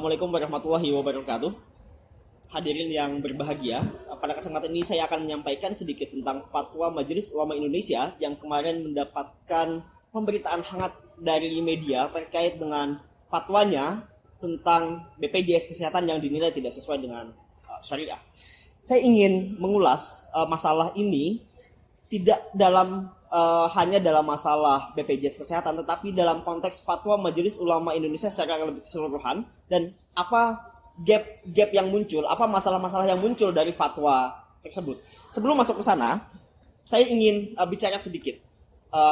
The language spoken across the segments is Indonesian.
Assalamualaikum warahmatullahi wabarakatuh. Hadirin yang berbahagia, pada kesempatan ini saya akan menyampaikan sedikit tentang fatwa Majelis Ulama Indonesia yang kemarin mendapatkan pemberitaan hangat dari media terkait dengan fatwanya tentang BPJS Kesehatan yang dinilai tidak sesuai dengan syariah. Saya ingin mengulas masalah ini tidak hanya dalam masalah BPJS Kesehatan, tetapi dalam konteks fatwa Majelis Ulama Indonesia secara lebih keseluruhan, dan apa gap yang muncul, apa masalah-masalah yang muncul dari fatwa tersebut. Sebelum masuk ke sana, saya ingin bicara sedikit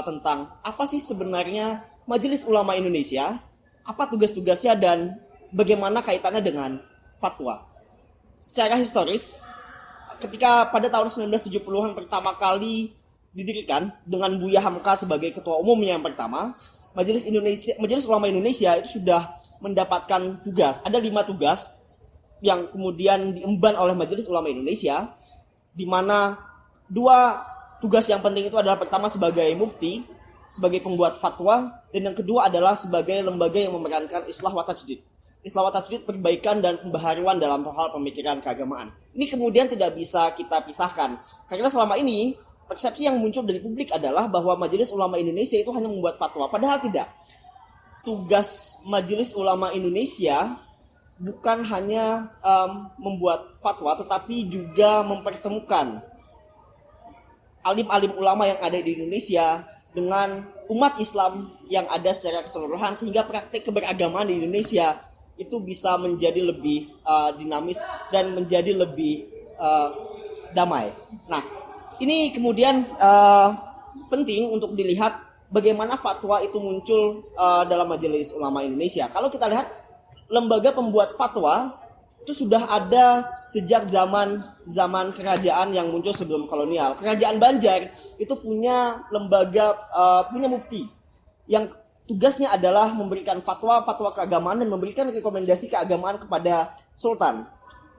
tentang apa sih sebenarnya Majelis Ulama Indonesia, apa tugas-tugasnya, dan bagaimana kaitannya dengan fatwa. Secara historis, ketika pada tahun 1970-an pertama kali didirikan dengan Buya Hamka sebagai ketua umumnya yang pertama, Majelis Ulama Indonesia itu sudah mendapatkan tugas. Ada 5 tugas yang kemudian diemban oleh Majelis Ulama Indonesia, di mana 2 tugas yang penting itu adalah pertama sebagai mufti, sebagai pembuat fatwa, dan yang kedua adalah sebagai lembaga yang memerankan islah wa tajdid. Islah wa tajdid, perbaikan dan pembaharuan dalam hal pemikiran keagamaan. Ini kemudian tidak bisa kita pisahkan, karena selama ini persepsi yang muncul dari publik adalah bahwa Majelis Ulama Indonesia itu hanya membuat fatwa, padahal tidak. Tugas Majelis Ulama Indonesia bukan hanya membuat fatwa, tetapi juga mempertemukan alim-alim ulama yang ada di Indonesia dengan umat Islam yang ada secara keseluruhan, sehingga praktik keberagamaan di Indonesia itu bisa menjadi lebih dinamis dan menjadi lebih damai. Nah, ini kemudian penting untuk dilihat bagaimana fatwa itu muncul dalam Majelis Ulama Indonesia. Kalau kita lihat, lembaga pembuat fatwa itu sudah ada sejak zaman kerajaan yang muncul sebelum kolonial. Kerajaan Banjar itu punya lembaga, punya mufti yang tugasnya adalah memberikan fatwa keagamaan dan memberikan rekomendasi keagamaan kepada sultan.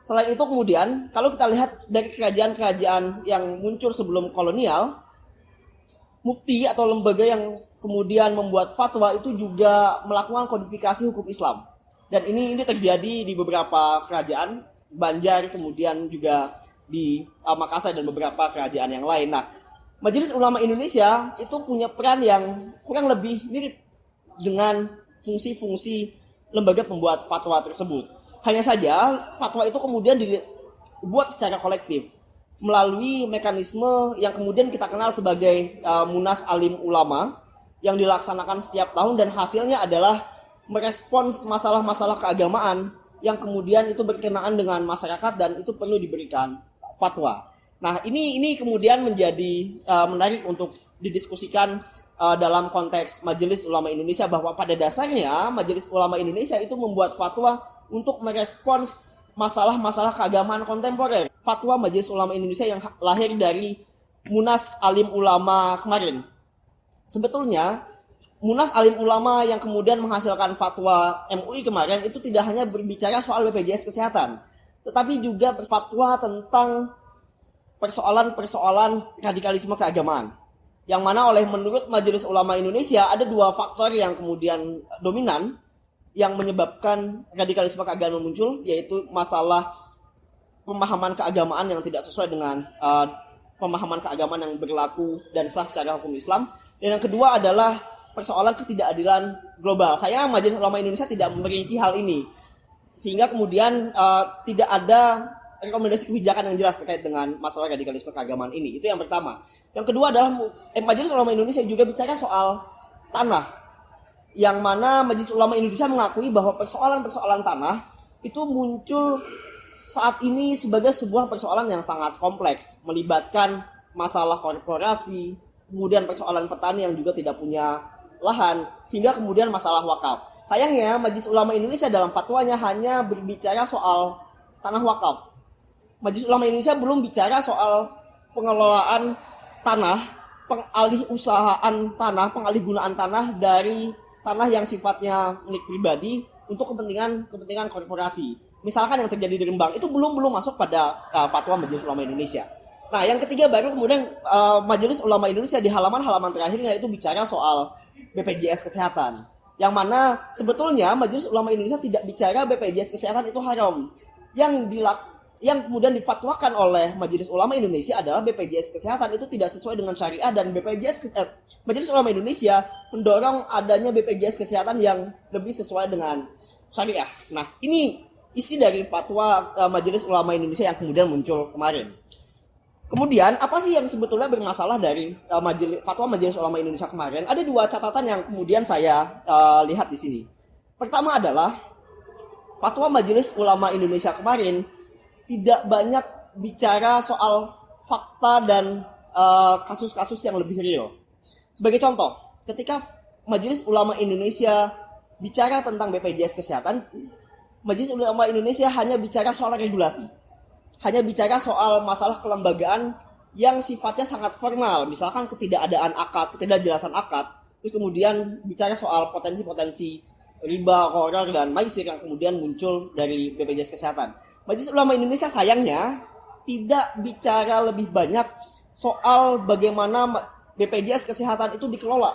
Selain itu kemudian, kalau kita lihat dari kerajaan-kerajaan yang muncul sebelum kolonial, mufti atau lembaga yang kemudian membuat fatwa itu juga melakukan kodifikasi hukum Islam. Dan ini terjadi di beberapa kerajaan, Banjar, kemudian juga di Makassar dan beberapa kerajaan yang lain. Nah, Majelis Ulama Indonesia itu punya peran yang kurang lebih mirip dengan fungsi-fungsi lembaga pembuat fatwa tersebut. Hanya saja fatwa itu kemudian dibuat secara kolektif melalui mekanisme yang kemudian kita kenal sebagai Munas Alim Ulama yang dilaksanakan setiap tahun, dan hasilnya adalah merespons masalah-masalah keagamaan yang kemudian itu berkenaan dengan masyarakat dan itu perlu diberikan fatwa. Nah, ini kemudian menjadi menarik untuk didiskusikan dalam konteks Majelis Ulama Indonesia, bahwa pada dasarnya Majelis Ulama Indonesia itu membuat fatwa untuk merespons masalah-masalah keagamaan kontemporer. Fatwa Majelis Ulama Indonesia yang lahir dari Munas Alim Ulama kemarin. Sebetulnya Munas Alim Ulama yang kemudian menghasilkan fatwa MUI kemarin itu tidak hanya berbicara soal BPJS Kesehatan, tetapi juga fatwa tentang persoalan radikalisme keagamaan, yang mana menurut Majelis Ulama Indonesia ada 2 faktor yang kemudian dominan yang menyebabkan radikalisme keagamaan muncul, yaitu masalah pemahaman keagamaan yang tidak sesuai dengan pemahaman keagamaan yang berlaku dan sah secara hukum Islam, dan yang kedua adalah persoalan ketidakadilan global. Saya Majelis Ulama Indonesia tidak merinci hal ini, sehingga kemudian tidak ada rekomendasi kebijakan yang jelas terkait dengan masalah radikalisme keagamaan ini. Itu yang pertama. Yang kedua adalah Majelis Ulama Indonesia juga bicara soal tanah, yang mana Majelis Ulama Indonesia mengakui bahwa persoalan-persoalan tanah itu muncul saat ini sebagai sebuah persoalan yang sangat kompleks, melibatkan masalah korporasi, kemudian persoalan petani yang juga tidak punya lahan, hingga kemudian masalah wakaf. Sayangnya Majelis Ulama Indonesia dalam fatwanya hanya berbicara soal tanah wakaf. Majelis Ulama Indonesia belum bicara soal pengelolaan tanah, pengalih usahaan tanah, pengalih gunaan tanah dari tanah yang sifatnya milik pribadi untuk kepentingan korporasi. Misalkan yang terjadi di Rembang itu belum masuk pada fatwa Majelis Ulama Indonesia. Nah, yang ketiga baru kemudian Majelis Ulama Indonesia di halaman-halaman terakhirnya itu bicara soal BPJS Kesehatan, Yang mana sebetulnya Majelis Ulama Indonesia tidak bicara BPJS Kesehatan itu haram. Yang kemudian difatwakan oleh Majelis Ulama Indonesia adalah BPJS Kesehatan itu tidak sesuai dengan syariah, dan Majelis Ulama Indonesia mendorong adanya BPJS Kesehatan yang lebih sesuai dengan syariah. Nah, ini isi dari fatwa Majelis Ulama Indonesia yang kemudian muncul kemarin. Kemudian apa sih yang sebetulnya bermasalah dari fatwa Majelis Ulama Indonesia kemarin? Ada dua catatan yang kemudian saya lihat di sini. Pertama adalah fatwa Majelis Ulama Indonesia kemarin tidak banyak bicara soal fakta dan kasus-kasus yang lebih real. Sebagai contoh, ketika Majelis Ulama Indonesia bicara tentang BPJS Kesehatan, Majelis Ulama Indonesia hanya bicara soal regulasi. Hanya bicara soal masalah kelembagaan yang sifatnya sangat formal, misalkan ketidakadaan akad, ketidakjelasan akad, terus kemudian bicara soal potensi-potensi riba, gharar, dan maisir yang kemudian muncul dari BPJS Kesehatan. Majelis Ulama Indonesia sayangnya tidak bicara lebih banyak soal bagaimana BPJS Kesehatan itu dikelola.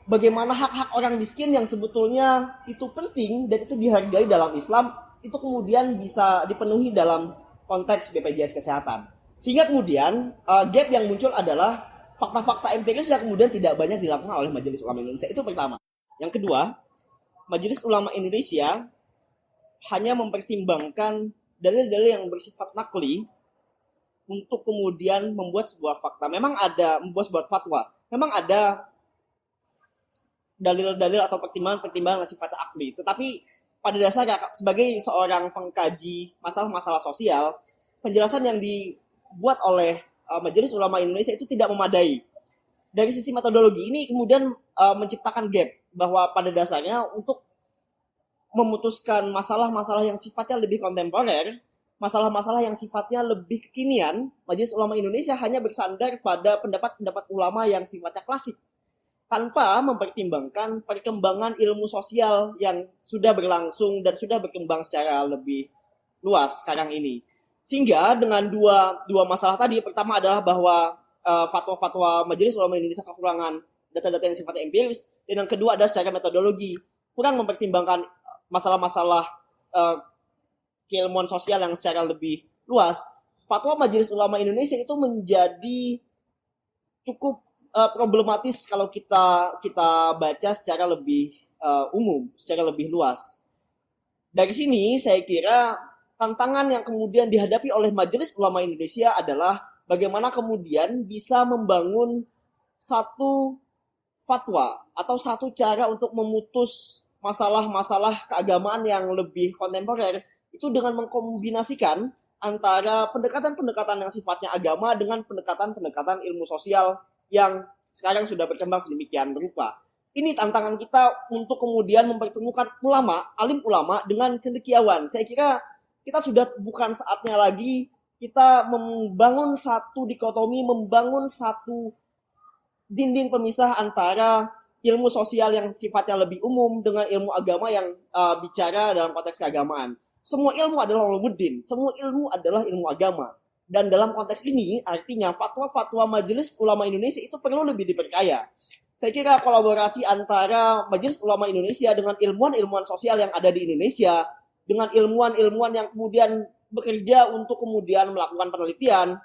Bagaimana hak-hak orang miskin yang sebetulnya itu penting dan itu dihargai dalam Islam, itu kemudian bisa dipenuhi dalam konteks BPJS Kesehatan. Sehingga kemudian gap yang muncul adalah fakta-fakta empiris yang kemudian tidak banyak dilakukan oleh Majelis Ulama Indonesia. Itu pertama. Yang kedua, Majelis Ulama Indonesia hanya mempertimbangkan dalil-dalil yang bersifat nakli untuk kemudian membuat sebuah fakta. Memang ada membuat sebuah fatwa. Memang ada dalil-dalil atau pertimbangan-pertimbangan yang sifatnya akli. Tetapi pada dasarnya sebagai seorang pengkaji masalah-masalah sosial, penjelasan yang dibuat oleh Majelis Ulama Indonesia itu tidak memadai. Dari sisi metodologi ini kemudian menciptakan gap, bahwa pada dasarnya untuk memutuskan masalah-masalah yang sifatnya lebih kontemporer, masalah-masalah yang sifatnya lebih kekinian, Majelis Ulama Indonesia hanya bersandar pada pendapat-pendapat ulama yang sifatnya klasik, tanpa mempertimbangkan perkembangan ilmu sosial yang sudah berlangsung dan sudah berkembang secara lebih luas sekarang ini. Sehingga dengan dua masalah tadi, pertama adalah bahwa fatwa-fatwa Majelis Ulama Indonesia kekurangan data-data yang sifatnya empiris, dan yang kedua adalah secara metodologi kurang mempertimbangkan masalah-masalah keilmuan sosial yang secara lebih luas. Fatwa Majelis Ulama Indonesia itu menjadi cukup problematis kalau kita baca secara lebih umum, secara lebih luas. Dari sini saya kira tantangan yang kemudian dihadapi oleh Majelis Ulama Indonesia adalah bagaimana kemudian bisa membangun satu fatwa atau satu cara untuk memutus masalah-masalah keagamaan yang lebih kontemporer itu dengan mengkombinasikan antara pendekatan-pendekatan yang sifatnya agama dengan pendekatan-pendekatan ilmu sosial yang sekarang sudah berkembang sedemikian rupa. Ini tantangan kita untuk kemudian mempertemukan ulama, alim ulama dengan cendekiawan. Saya kira kita sudah bukan saatnya lagi kita membangun satu dikotomi, membangun satu dinding pemisah antara ilmu sosial yang sifatnya lebih umum dengan ilmu agama yang bicara dalam konteks keagamaan. Semua ilmu adalah ulumuddin, semua ilmu adalah ilmu agama. Dan dalam konteks ini artinya fatwa-fatwa Majelis Ulama Indonesia itu perlu lebih diperkaya. Saya kira kolaborasi antara Majelis Ulama Indonesia dengan ilmuwan-ilmuwan sosial yang ada di Indonesia, dengan ilmuwan-ilmuwan yang kemudian bekerja untuk kemudian melakukan penelitian,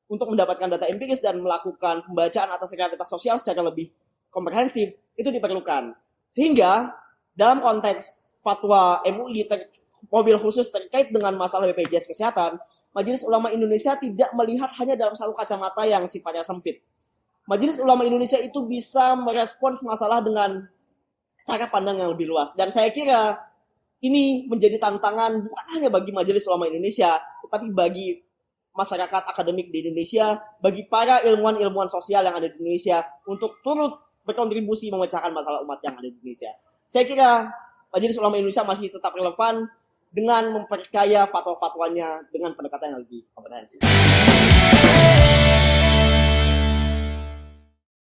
untuk mendapatkan data empiris dan melakukan pembacaan atas realitas sosial secara lebih komprehensif, itu diperlukan. Sehingga dalam konteks fatwa MUI mobil khusus terkait dengan masalah BPJS Kesehatan, Majelis Ulama Indonesia tidak melihat hanya dalam satu kacamata yang sifatnya sempit. Majelis Ulama Indonesia itu bisa merespons masalah dengan cara pandang yang lebih luas. Dan saya kira ini menjadi tantangan bukan hanya bagi Majelis Ulama Indonesia, tetapi bagi masyarakat akademik di Indonesia, bagi para ilmuwan-ilmuwan sosial yang ada di Indonesia untuk turut berkontribusi memecahkan masalah umat yang ada di Indonesia. Saya kira Majelis Ulama Indonesia masih tetap relevan dengan memperkaya fatwa-fatwanya dengan pendekatan yang lebih komprehensif.